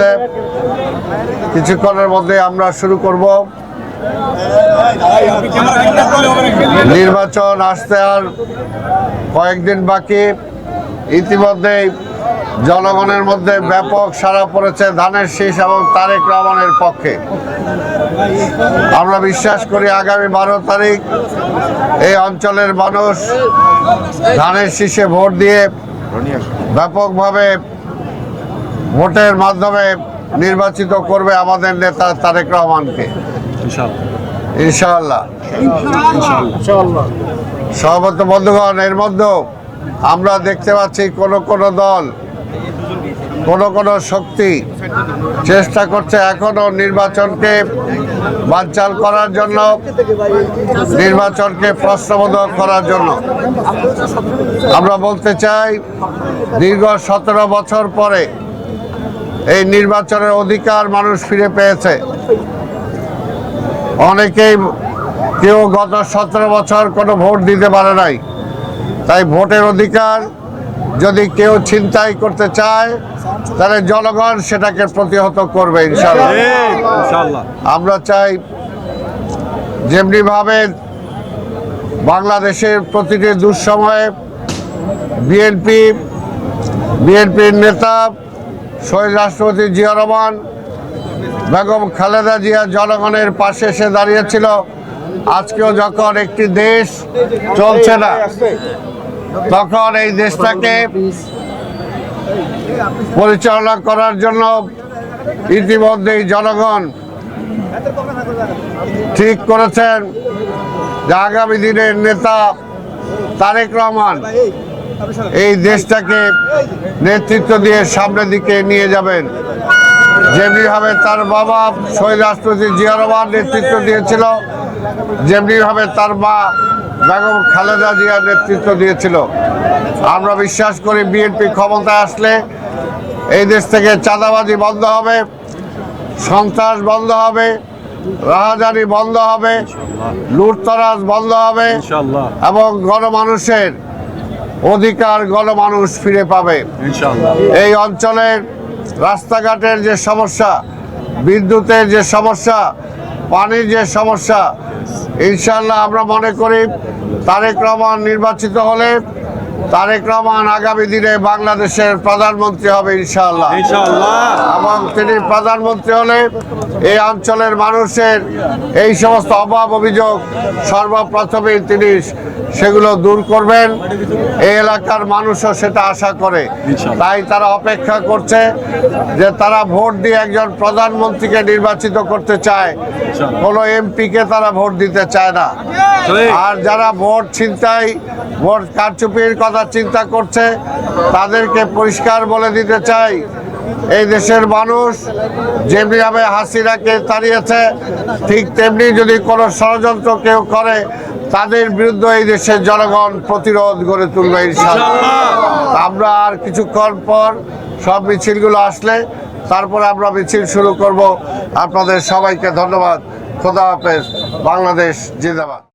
হয়েছে। কিছুক্ষণের মধ্যে আমরা শুরু করব। নির্বাচন আসতে আর কয়েকদিন বাকি। ইতিমধ্যেই জনগণের মধ্যে ব্যাপক সাড়া পড়েছে ধানের শীষ এবং তারেক রহমানের পক্ষে। আমরা বিশ্বাস করি আগামী 12 তারিখ এই অঞ্চলের মানুষ ধানের শীষে ভোট দিয়ে ব্যাপকভাবে ভোটের মাধ্যমে নির্বাচিত করবে আমাদের নেতা তারেক রহমানকে ইনশাআল্লাহ। সভাপতি বন্ধুগণ, এর মধ্যেও আমরা দেখতে পাচ্ছি কোন দল কোন শক্তি চেষ্টা করছে এখনো নির্বাচনকে বানচাল করার জন্য, নির্বাচনকে প্রশ্নবোধক করার জন্য। আমরা বলতে চাই দীর্ঘ 17 বছর পরে এই নির্বাচনের অধিকার মানুষ ফিরে পেয়েছে। অনেকেই কেউ গত 17 বছর কোনো ভোট দিতে পারে নাই, তাই ভোটের অধিকার যদি কেউ ছিনতাই করতে চায় তাহলে জনগণ সেটাকে প্রতিহত করবে ইনশাআল্লাহ। আমরা চাই যেমনিভাবে বাংলাদেশের প্রতিটি দুঃসময়ে বিএনপির নেতা শহীদ রাষ্ট্রপতি জিয়া রহমান, বেগম খালেদা জিয়া জনগণের পাশে এসে দাঁড়িয়েছিল। আজকেও যখন একটি দেশ চলছে না, তখন এই দেশটাকে পরিচালনা করার জন্য ইতিমধ্যেই জনগণ ঠিক করেছেন যে আগামী দিনের নেতা তারেক রহমান এই দেশটাকে নেতৃত্ব দিয়ে সামনের দিকে নিয়ে যাবেন। যেমনিভাবে তার বাবা শহীদ রাষ্ট্রপতি জিয়া রহমান নেতৃত্ব দিয়েছিল, যেমনিভাবে তার মা বেগম খালেদা জিয়া নেতৃত্ব দিয়েছিল। আমরা বিশ্বাস করি বিএনপি ক্ষমতায় আসলে এই দেশ থেকে চাঁদাবাজি বন্ধ হবে, সন্ত্রাস বন্ধ হবে, রাহাজানি বন্ধ হবে, লুটতরাজ বন্ধ হবে এবং গণমানুষের অধিকার গণমানুষ ফিরে পাবে। এই অঞ্চলের রাস্তাঘাটের যে সমস্যা, বিদ্যুতের যে সমস্যা, পানির যে সমস্যা, ইনশাআল্লাহ আমরা মনে করি তারেক রহমান নির্বাচিত হলে তারেক রহমান আগামী দিনে বাংলাদেশের প্রধানমন্ত্রী হবে ইনশাআল্লাহ। এবং তিনি প্রধানমন্ত্রী হলে এই অঞ্চলের মানুষের এই সমস্ত অভাব অভিযোগ সর্বপ্রথমে তিনি সেগুলো দূর করবেন। এই এলাকার মানুষও সেটা আশা করে, তাই তারা অপেক্ষা করছে যে তারা ভোট দিয়ে একজন প্রধানমন্ত্রীকে নির্বাচিত করতে চায়, কোনো এমপিকে তারা ভোট দিতে চায় না। আর যারা ভোট ছিনতাই, ভোট কারচুপির কথা চিন্তা করছে, তাদেরকে পরিষ্কার বলে দিতে চাই এই দেশের মানুষ যেমনিভাবে হাসিনাকে তাড়িয়েছে, ঠিক তেমনি যদি কোনো ষড়যন্ত্র কেউ করে তাদের বিরুদ্ধে এই দেশের জনগণ প্রতিরোধ গড়ে তুলবে ইনশাআল্লাহ। আমরা আর কিছুক্ষণ পর সব মিছিলগুলো আসলে তারপরে আমরা মিছিল শুরু করব। আপনাদের সবাইকে ধন্যবাদ। খোদা হাফেজ। বাংলাদেশ জিন্দাবাদ।